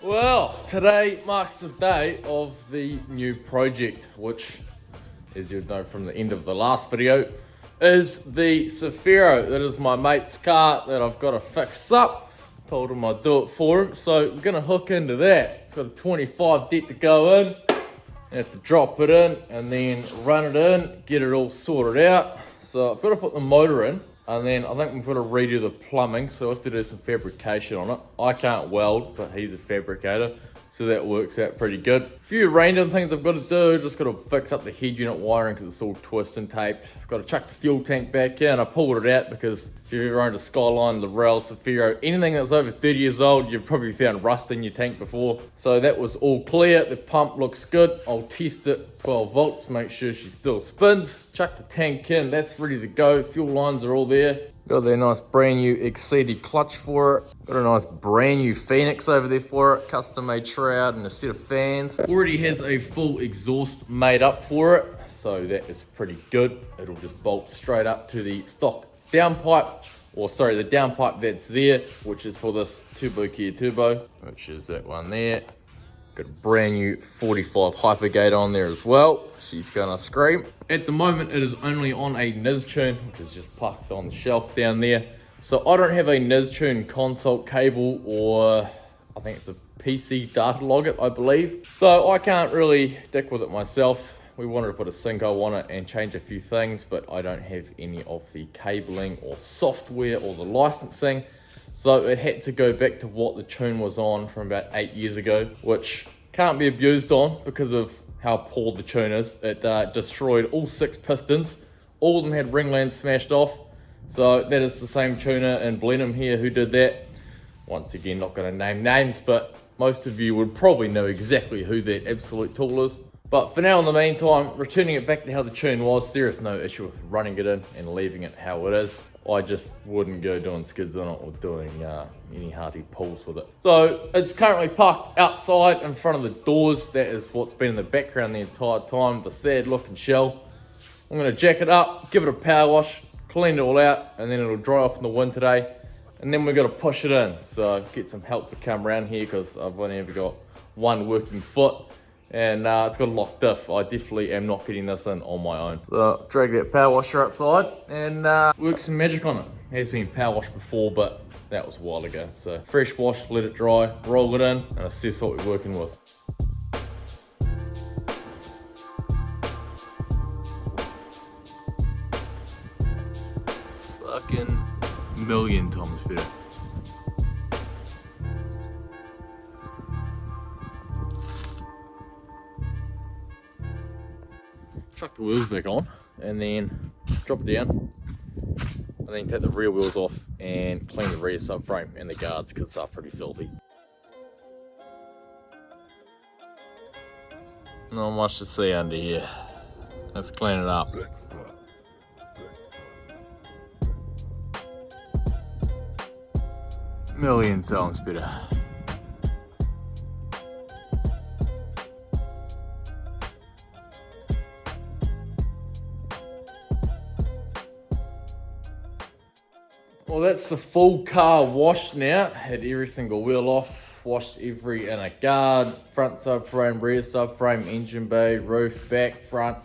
Well, today marks the day of the new project, which, as you'd know from the end of the last video, is the Cefiro. That is my mate's car that I've got to fix up. Told him I'd do it for him, so we're gonna hook into that. It's got a 25 det to go in. You have to drop it in and then run it in, get it all sorted out. So I've got to put the motor in, and then I think we've got to redo the plumbing, so I have to do some fabrication on it. I can't weld, but he's a fabricator, so that works out pretty good. A few random things I've got to do. Just got to fix up the head unit wiring because it's all twisted and taped. I've got to chuck the fuel tank back in. I pulled it out because if you've ever owned a Skyline, Laurel, Cefiro, anything that's over 30 years old, you've probably found rust in your tank before. So that was all clear. The pump looks good. I'll test it 12 volts, make sure she still spins. Chuck the tank in, that's ready to go. Fuel lines are all there. Got their nice brand new exceeded clutch for it. Got a nice brand new Phoenix over there for it. Custom made shroud and a set of fans. Already has a full exhaust made up for it, so that is pretty good. It'll just bolt straight up to the stock downpipe, or sorry, the downpipe that's there, which is for this Turbo Kia Turbo, which is that one there. Got a brand new 45 Hypergate on there as well. She's gonna scream. At the moment, it is only on a NIS tune, which is just parked on the shelf down there. So I don't have a NIS tune consult cable, or I think it's a PC data logger, I believe. So I can't really dick with it myself. We wanted to put a Synco on it and change a few things, but I don't have any of the cabling or software or the licensing. So it had to go back to what the tune was on from about 8 years ago, which can't be abused on because of how poor the tune is. It destroyed all 6 pistons. All of them had ringlands smashed off. So that is the same tuner in Blenheim here who did that. Once again, not going to name names, but most of you would probably know exactly who that absolute tool is. But for now, in the meantime, returning it back to how the tune was, there is no issue with running it in and leaving it how it is. I just wouldn't go doing skids on it or doing any hearty pulls with it. So it's currently parked outside in front of the doors. That is what's been in the background the entire time, the sad looking shell. I'm going to jack it up, give it a power wash, clean it all out, and then it'll dry off in the wind today. And then we've got to push it in. So get some help to come around here because I've only ever got one working foot. And it's got a lock diff. I definitely am not getting this in on my own. So drag that power washer outside and work some magic on it. It has been power washed before, but that was a while ago. So fresh wash, let it dry, roll it in, and assess what we're working with. Fucking million times better. Chuck the wheels back on and then drop it down, and then take the rear wheels off and clean the rear subframe and the guards because they're pretty filthy. Not much to see under here. Let's clean it up. Million times better. Well, that's the full car washed now. Had every single wheel off, washed every inner guard, front subframe, rear subframe, engine bay, roof, back, front,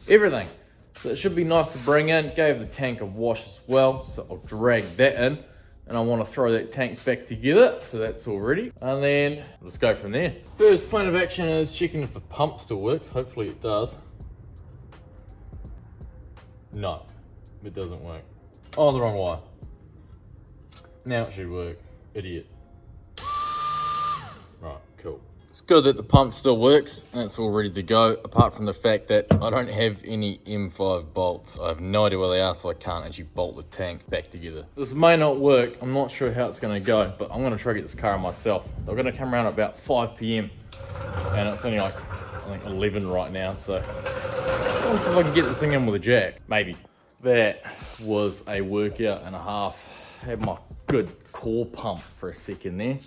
everything. So it should be nice to bring in. Gave the tank a wash as well, so I'll drag that in. And I want to throw that tank back together, so that's all ready. And then let's go from there. First plan of action is checking if the pump still works. Hopefully it does. No, it doesn't work. Oh, the wrong wire. Now it should work. Idiot. Right, cool. It's good that the pump still works and it's all ready to go, apart from the fact that I don't have any M5 bolts. I have no idea where they are, so I can't actually bolt the tank back together. This may not work. I'm not sure how it's going to go, but I'm going to try to get this car myself. They're going to come around at about 5 PM and it's only like, I think 11 right now, so let's see if I can get this thing in with a jack. Maybe. That was a workout and a half. Had my good core pump for a second there,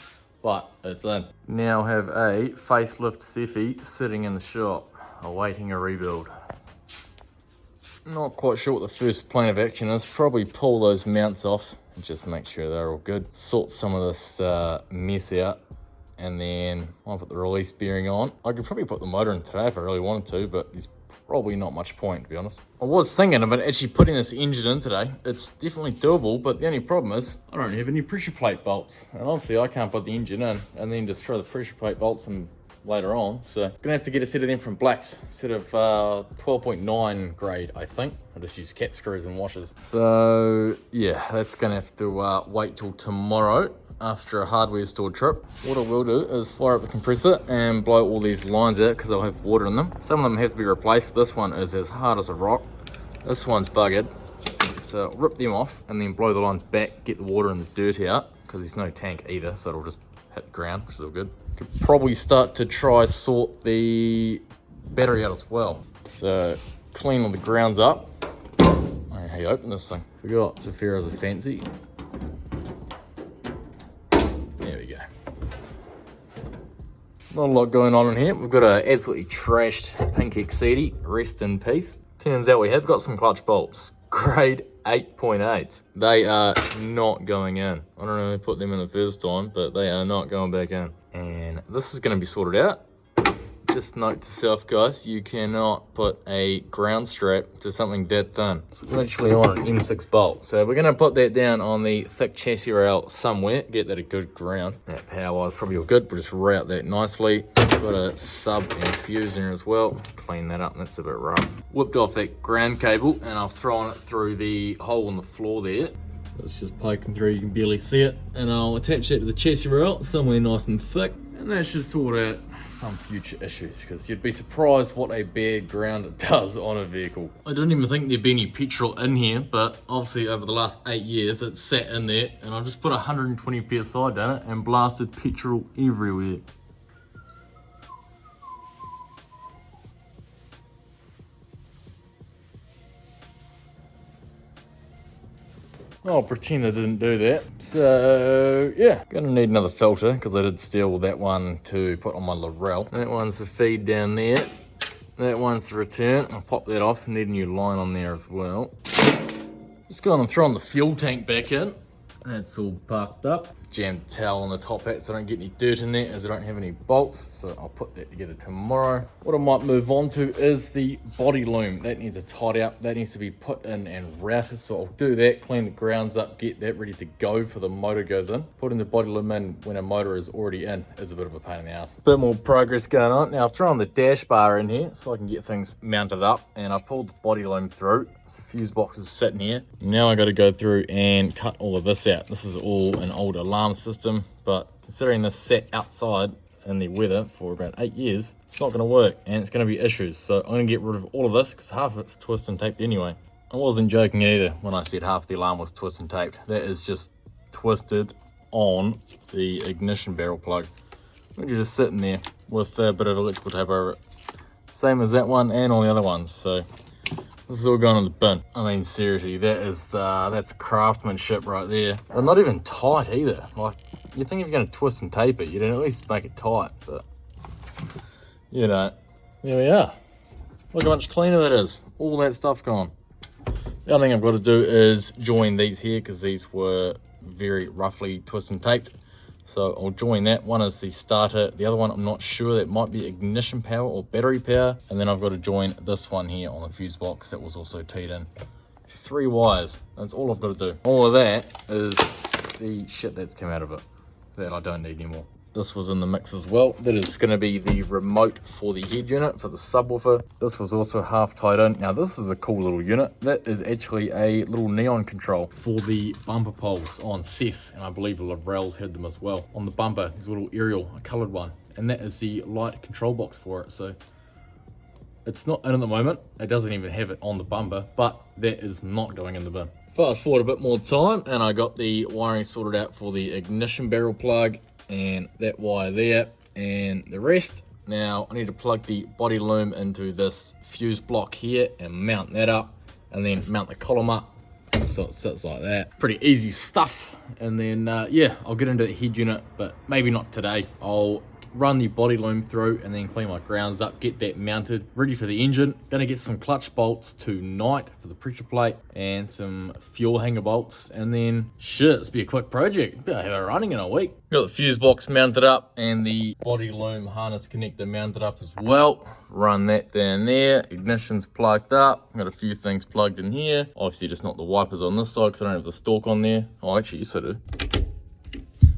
but it's in. Now have a facelift Cefi sitting in the shop, awaiting a rebuild. Not quite sure what the first plan of action is. Probably pull those mounts off and just make sure they're all good. Sort some of this mess out, and then I'll put the release bearing on. I could probably put the motor in today if I really wanted to, but there's probably not much point, to be honest. I was thinking about actually putting this engine in today. It's definitely doable, but the only problem is I don't have any pressure plate bolts, and obviously I can't put the engine in and then just throw the pressure plate bolts in later on. So gonna have to get a set of them from Black's, set of 12.9 grade, I think. I'll just use cap screws and washers. So yeah, that's gonna have to wait till tomorrow after a hardware store trip. What I will do is fire up the compressor and blow all these lines out because they'll have water in them. Some of them have to be replaced. This one is as hard as a rock. This one's buggered. So rip them off and then blow the lines back, get the water and the dirt out because there's no tank either, so it'll just hit the ground, which is all good. Could probably start to try sort the battery out as well. So clean all the grounds up. I don't know how you open this thing. Forgot Cefiros are fancy. There we go. Not a lot going on in here. We've got a absolutely trashed pink XC, rest in peace. Turns out we have got some clutch bolts, grade 8.8s. They are not going in. I don't know who put them in the first time, but they are not going back in. And this is going to be sorted out. Just note to self, guys, you cannot put a ground strap to something that thin. It's literally on an M6 bolt. So we're going to put that down on the thick chassis rail somewhere, get that a good ground. That power wire is probably all good. We'll just route that nicely. Got a sub and fuse in there as well. Clean that up, that's a bit rough. Whipped off that ground cable and I've thrown it through the hole in the floor there. It's just poking through, you can barely see it. And I'll attach that to the chassis rail somewhere nice and thick. And that should sort out some future issues, because you'd be surprised what a bad ground it does on a vehicle. I didn't even think there'd be any petrol in here, but obviously over the last 8 years it's sat in there, and I just put 120 psi down it and blasted petrol everywhere. I'll pretend I didn't do that. So yeah, gonna need another filter because I did steal that one to put on my Lorel. That one's the feed down there. That one's the return. I'll pop that off. Need a new line on there as well. Just going and throwing the fuel tank back in. That's all parked up. Jammed towel on the top hat so I don't get any dirt in there, as I don't have any bolts, so I'll put that together tomorrow. What I might move on to is the body loom. That needs a tidy up. That needs to be put in and routed, so I'll do that, clean the grounds up, get that ready to go for the motor goes in. Putting the body loom in when a motor is already in is a bit of a pain in the ass. Bit more progress going on. Now I've thrown the dash bar in here so I can get things mounted up, and I've pulled the body loom through. Fuse boxes sitting here. Now I got to go through and cut all of this out. This is all an old alarm system, but considering this sat outside in the weather for about 8 years, it's not going to work and it's going to be issues. So I'm going to get rid of all of this because half of it's twist and taped anyway. I wasn't joking either when I said half the alarm was twist and taped. That is just twisted on the ignition barrel plug, which is just sitting there with a bit of electrical tape over it. Same as that one and all the other ones. So this is all going in the bin. I mean, seriously, that is that's craftsmanship right there. They're not even tight either. Like, you think if you're going to twist and tape it, you'd at least make it tight, but you don't. There we are. Look how much cleaner that is. All that stuff gone. The other thing I've got to do is join these here because these were very roughly twist and taped. So I'll join that. One is the starter. The other one, I'm not sure. That might be ignition power or battery power. And then I've got to join this one here on the fuse box that was also teed in. 3 wires. That's all I've got to do. All of that is the shit that's come out of it that I don't need anymore. This was in the mix as well. That is going to be the remote for the head unit for the subwoofer. This was also half tied in. Now this is a cool little unit. That is actually a little neon control for the bumper poles on Cefs, and I believe the Lorels had them as well. On the bumper, there's a little aerial, a coloured one, and that is the light control box for it. So it's not in at the moment. It doesn't even have it on the bumper, but that is not going in the bin. Fast forward a bit more time, and I got the wiring sorted out for the ignition barrel plug and that wire there and the rest. Now I need to plug the body loom into this fuse block here and mount that up, and then mount the column up so it sits like that. Pretty easy stuff. and then yeah, I'll get into the head unit, but maybe not today. I'll run the body loom through and then clean my grounds up, get that mounted, ready for the engine. Gonna get some clutch bolts tonight for the pressure plate and some fuel hanger bolts, and then shit, it's be a quick project. Better have it running in a week. Got the fuse box mounted up and the body loom harness connector mounted up as well. Run that down there. Ignition's plugged up. Got a few things plugged in here. Obviously just not the wipers on this side because I don't have the stalk on there. Oh, actually, yes I do.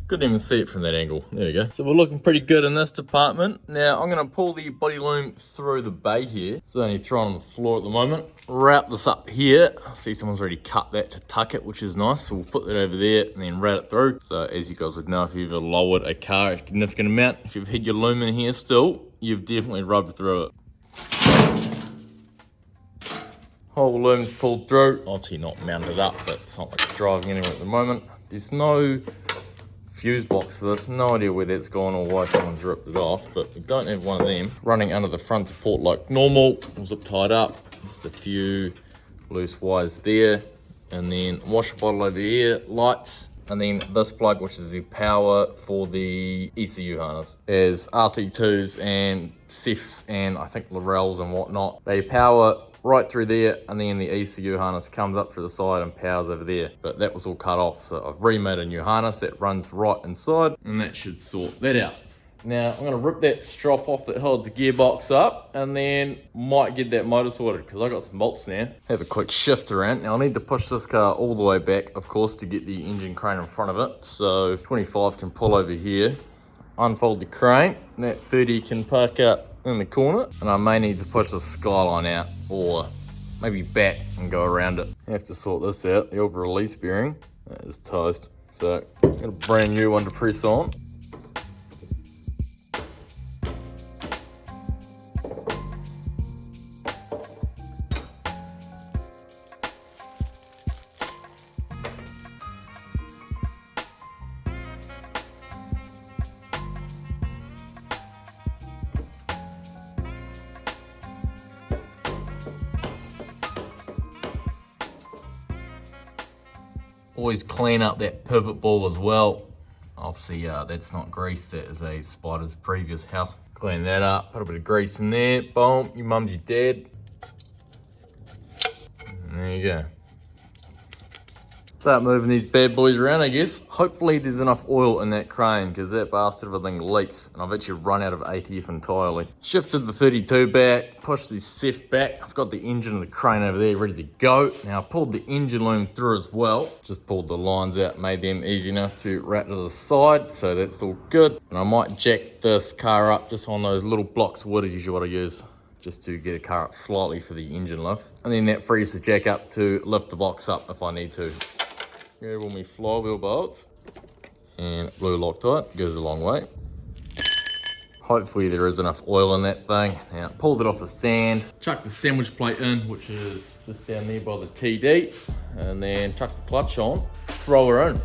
Couldn't even see it from that angle. There we go. So we're looking pretty good in this department. Now I'm gonna pull the body loom through the bay here. It's only thrown on the floor at the moment. Route this up here. I see someone's already cut that to tuck it, which is nice. So we'll put that over there and then route it through. So as you guys would know, if you've ever lowered a car a significant amount, if you've hid your loom in here still, you've definitely rubbed through it. Whole loom's pulled through. Obviously not mounted up, but it's not like it's driving anywhere at the moment. There's no fuse box for this, no idea where that's gone or why someone's ripped it off, but we don't have one of them running under the front support like normal. Zip tied up, just a few loose wires there, and then washer bottle over here, lights, and then this plug, which is the power for the ECU harness. There's R32s and Cefs and I think Lorells and whatnot. They power right through there, and then the ECU harness comes up through the side and powers over there, but that was all cut off, so I've remade a new harness that runs right inside, and that should sort that out. Now I'm going to rip that strop off that holds the gearbox up, and then might get that motor sorted because I got some bolts now. Have a quick shift around. Now I need to push this car all the way back, of course, to get the engine crane in front of it, so 25 can pull over here, unfold the crane, and that 30 can park up in the corner, and I may need to push the skyline out or maybe back and go around it. I have to sort this out. The old release bearing, that is toast, so got a brand new one to press on. Always clean up that pivot ball as well. Obviously that's not grease, that is a Spider's previous house. Clean that up, put a bit of grease in there, boom, your mum's your dad. And there you go. Start moving these bad boys around, I guess. Hopefully there's enough oil in that crane because that bastard of a thing leaks, and I've actually run out of ATF entirely. Shifted the 32 back, pushed the Cef back. I've got the engine and the crane over there ready to go. Now I pulled the engine loom through as well. Just pulled the lines out, made them easy enough to route to the side, so that's all good. And I might jack this car up just on those little blocks of wood is usually what I use, just to get a car up slightly for the engine lift. And then that frees the jack up to lift the box up if I need to. Grab all my flywheel bolts and blue Loctite, goes a long way. Hopefully there is enough oil in that thing. Now pulled it off the stand, chuck the sandwich plate in, which is just down there by the TD, and then chuck the clutch on, throw her in.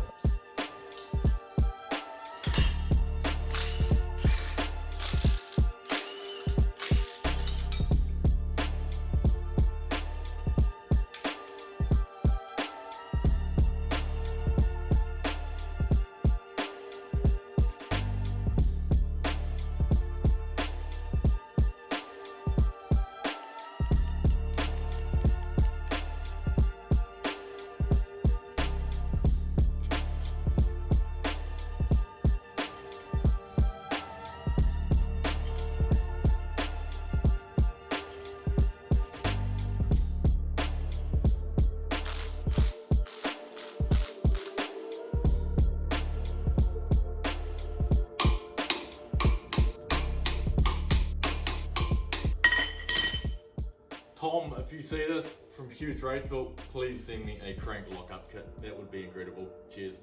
Tom, if you see this from Huge Race Built, please send me a crank lockup kit. That would be incredible. Cheers.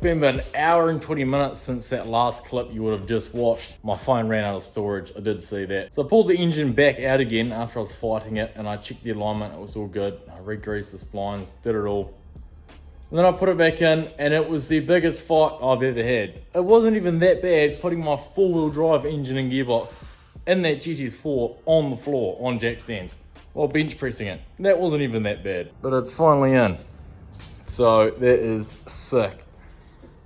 been about an hour and 20 minutes since that last clip you would have just watched. My phone ran out of storage, I did see that. So I pulled the engine back out again after I was fighting it, and I checked the alignment, it was all good. I re-greased the splines, did it all. And then I put it back in, and it was the biggest fight I've ever had. It wasn't even that bad putting my four-wheel drive engine and gearbox in that GTS4 on the floor, on jack stands, while bench pressing it. That wasn't even that bad, but it's finally in. So that is sick.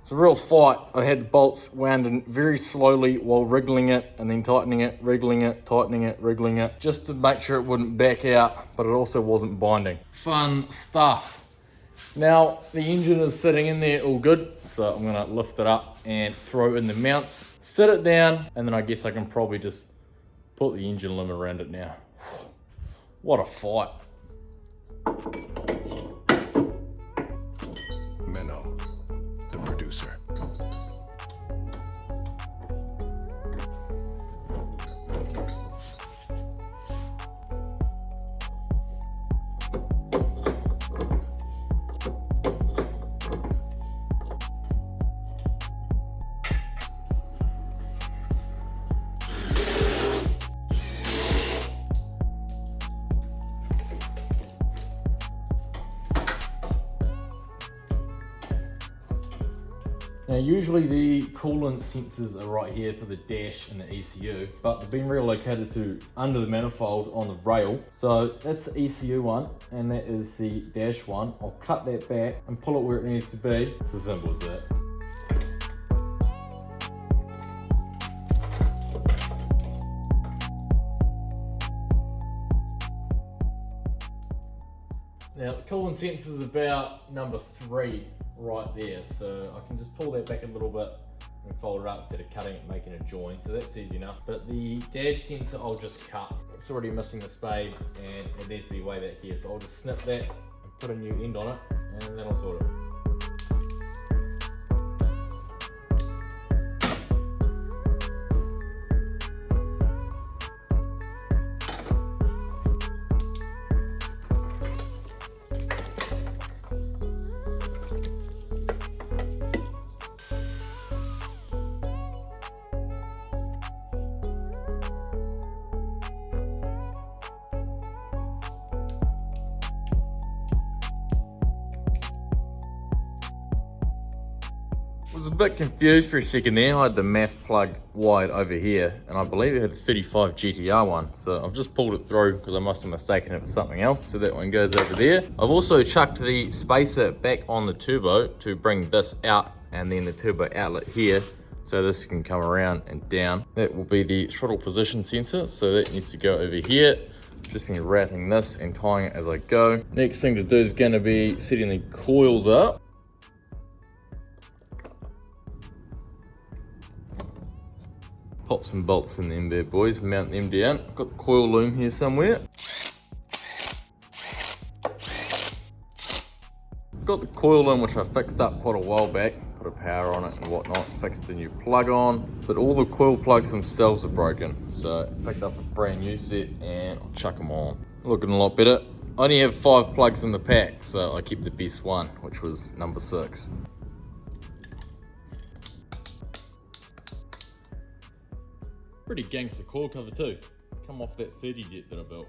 It's a real fight. I had the bolts wound in very slowly while wriggling it and then tightening it, wriggling it, tightening it, wriggling it, just to make sure it wouldn't back out, but it also wasn't binding. Fun stuff. Now the engine is sitting in there all good, so I'm gonna lift it up and throw in the mounts, sit it down, and then I guess I can probably just put the engine limb around it now. What a fight. Menno, the producer. Now usually the coolant sensors are right here for the dash and the ECU, but they've been relocated to under the manifold on the rail. So that's the ECU one, and that is the dash one. I'll cut that back and pull it where it needs to be. It's as simple as that. Now the coolant sensor is about number 3 right there, so I can just pull that back a little bit and fold it up instead of cutting it and making a join, so that's easy enough. But the dash sensor I'll just cut. It's already missing the spade and it needs to be way back here, so I'll just snip that and put a new end on it, and then I'll sort it. I was a bit confused for a second there. I had the MAF plug wired over here, and I believe it had a 35 GTR one. So I've just pulled it through because I must have mistaken it for something else. So that one goes over there. I've also chucked the spacer back on the turbo to bring this out, and then the turbo outlet here, so this can come around and down. That will be the throttle position sensor, so that needs to go over here. Just been routing this and tying it as I go. Next thing to do is going to be setting the coils up. Pop some bolts in them there, boys, mount them down. I've got the coil loom here somewhere. Got the coil loom which I fixed up quite a while back, put a power on it and whatnot, fixed a new plug on, but all the coil plugs themselves are broken. So I picked up a brand new set and I'll chuck them on. Looking a lot better. I only have 5 plugs in the pack, so I kept the best one, which was number 6. Pretty gangster coil cover too. Come off that 30 that I built.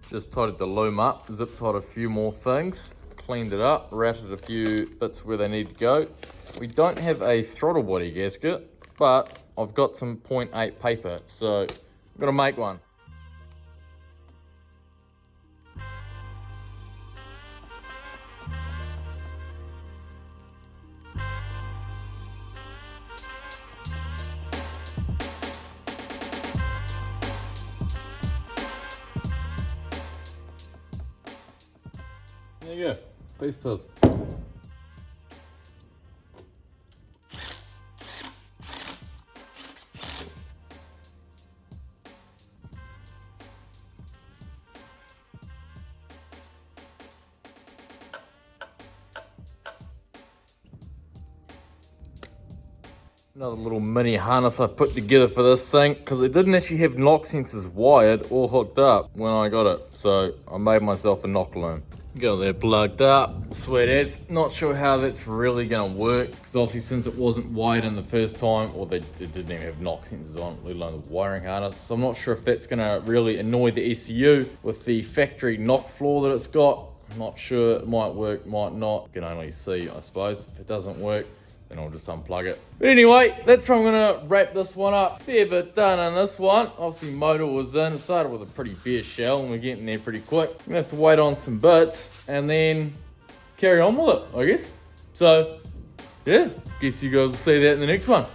Just tidied the loom up, zip tied a few more things, cleaned it up, routed a few bits where they need to go. We don't have a throttle body gasket, but I've got some 0.8 paper, so I'm gonna make one. There you go, base pills. Another little mini harness I put together for this thing, because it didn't actually have knock sensors wired or hooked up when I got it, so I made myself a knock loom. Got that plugged up, sweet as. Not sure how that's really gonna work, because obviously since it wasn't wired in the first time, or they didn't even have knock sensors on it, let alone the wiring harness. So I'm not sure if that's gonna really annoy the ECU with the factory knock floor that it's got. I'm not sure, it might work, might not. You can only see, I suppose. If it doesn't work, then I'll just unplug it. But anyway, that's how I'm gonna wrap this one up. Fair bit done on this one. Obviously motor was in. It started with a pretty bare shell and we're getting there pretty quick. I'm gonna have to wait on some bits and then carry on with it, I guess. So yeah, guess you guys will see that in the next one.